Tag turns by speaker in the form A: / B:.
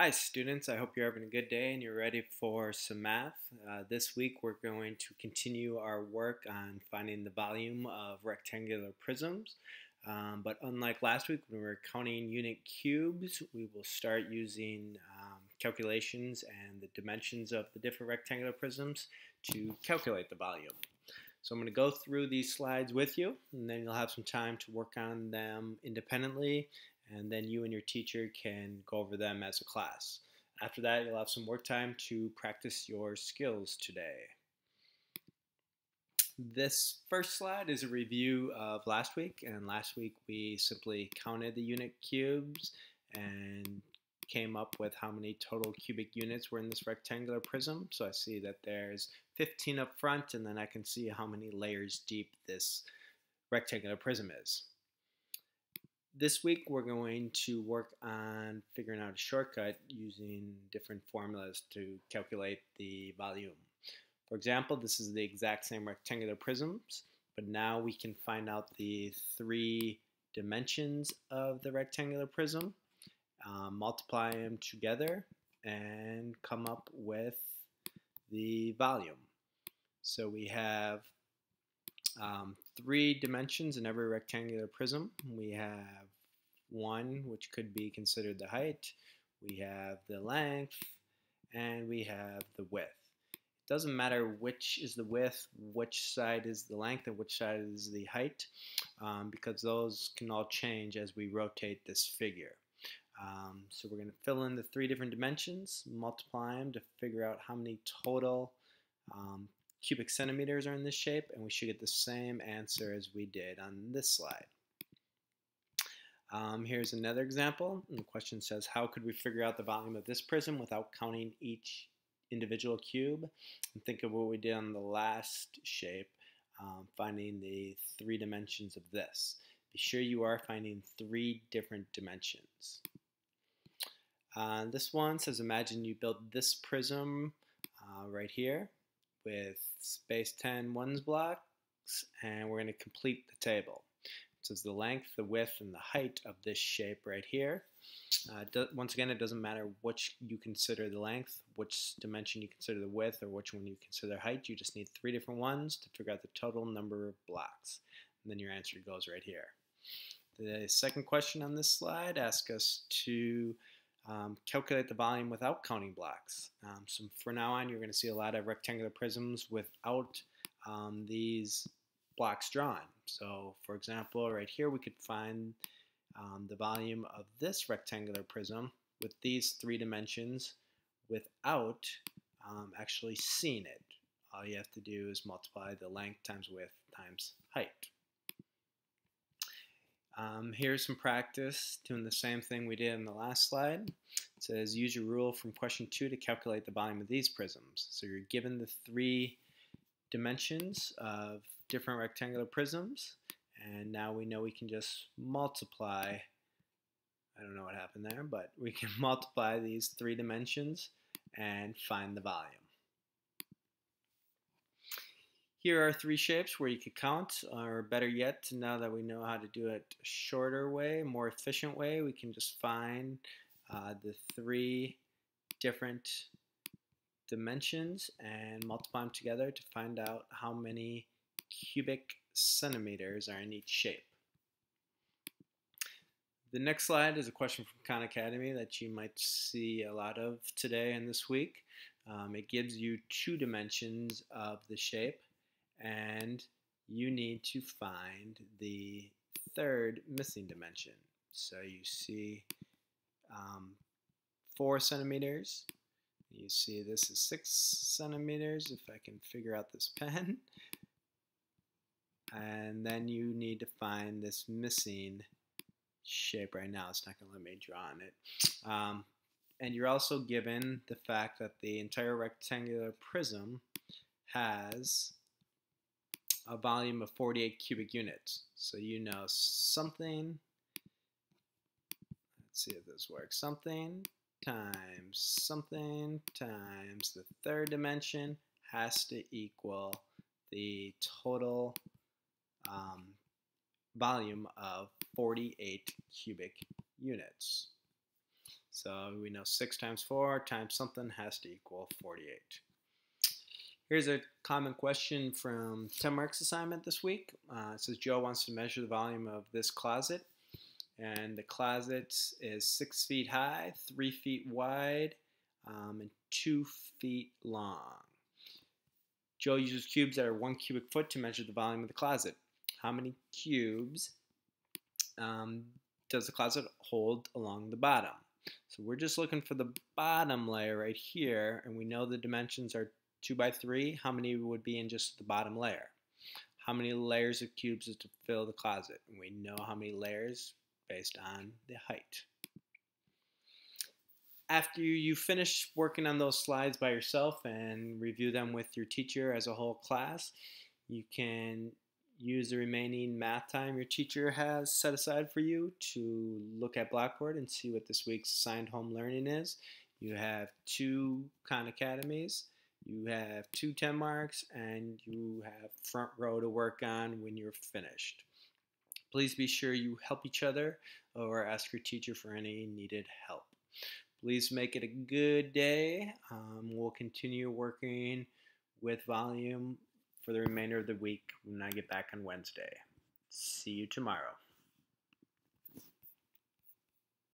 A: Hi students, I hope you're having a good day and you're ready for some math. This week we're going to continue our work on finding the volume of rectangular prisms. But unlike last week when we were counting unit cubes, we will start using calculations and the dimensions of the different rectangular prisms to calculate the volume. So I'm going to go through these slides with you, and then you'll have some time to work on them independently, and then you and your teacher can go over them as a class. After that, you'll have some work time to practice your skills today. This first slide is a review of last week, and last week we simply counted the unit cubes and came up with how many total cubic units were in this rectangular prism. So I see that there's 15 up front, and then I can see how many layers deep this rectangular prism is. This week we're going to work on figuring out a shortcut using different formulas to calculate the volume. For example, this is the exact same rectangular prisms, but now we can find out the three dimensions of the rectangular prism, multiply them together, and come up with the volume. So we have three dimensions in every rectangular prism. We have one, which could be considered the height, we have the length, and we have the width. It doesn't matter which is the width, which side is the length, and which side is the height, because those can all change as we rotate this figure. So we're going to fill in the three different dimensions, multiply them to figure out how many total cubic centimeters are in this shape, and we should get the same answer as we did on this slide. Here's another example. And the question says, how could we figure out the volume of this prism without counting each individual cube? And think of what we did on the last shape, finding the three dimensions of this. Be sure you are finding three different dimensions. This one says, imagine you built this prism right here with space 10 ones blocks, and we're going to complete the table. It says the length, the width, and the height of this shape right here. Once again, it doesn't matter which you consider the length, which dimension you consider the width, or which one you consider the height. You just need three different ones to figure out the total number of blocks. And then your answer goes right here. The second question on this slide asks us to calculate the volume without counting blocks. So for now on, you're going to see a lot of rectangular prisms without these blocks drawn. So for example, right here we could find the volume of this rectangular prism with these three dimensions without actually seeing it. All you have to do is multiply the length times width times height. Here's some practice doing the same thing we did in the last slide. It says use your rule from question 2 to calculate the volume of these prisms. So you're given the three dimensions of different rectangular prisms, and now we know we can just multiply. I don't know what happened there, but we can multiply these three dimensions and find the volume. Here are three shapes where you could count, or better yet, now that we know how to do it a shorter way, more efficient way, we can just find the three different dimensions and multiply them together to find out how many cubic centimeters are in each shape. The next slide is a question from Khan Academy that you might see a lot of today and this week. It gives you two dimensions of the shape, and you need to find the third missing dimension. So you see 4 centimeters. You see this is 6 centimeters, if I can figure out this pen. And then you need to find this missing shape right now. It's not going to let me draw on it. And you're also given the fact that the entire rectangular prism has a volume of 48 cubic units. So you know something, let's see if this works, something times the third dimension has to equal the total volume of 48 cubic units. So we know 6 times 4 times something has to equal 48. Here's a common question from 10 marks assignment this week. It says Joe wants to measure the volume of this closet. And the closet is 6 feet high, 3 feet wide, and 2 feet long. Joe uses cubes that are 1 cubic foot to measure the volume of the closet. How many cubes does the closet hold along the bottom? So we're just looking for the bottom layer right here, and we know the dimensions are 2 by 3. How many would be in just the bottom layer? How many layers of cubes is to fill the closet? And we know how many layers based on the height. After you finish working on those slides by yourself and review them with your teacher as a whole class, you can use the remaining math time your teacher has set aside for you to look at Blackboard and see what this week's assigned home learning is. You have 2 Khan Academies, you have 2 10 marks, and you have front row to work on when you're finished. Please be sure you help each other or ask your teacher for any needed help. Please make it a good day. We'll continue working with volume for the remainder of the week when I get back on Wednesday. See you tomorrow.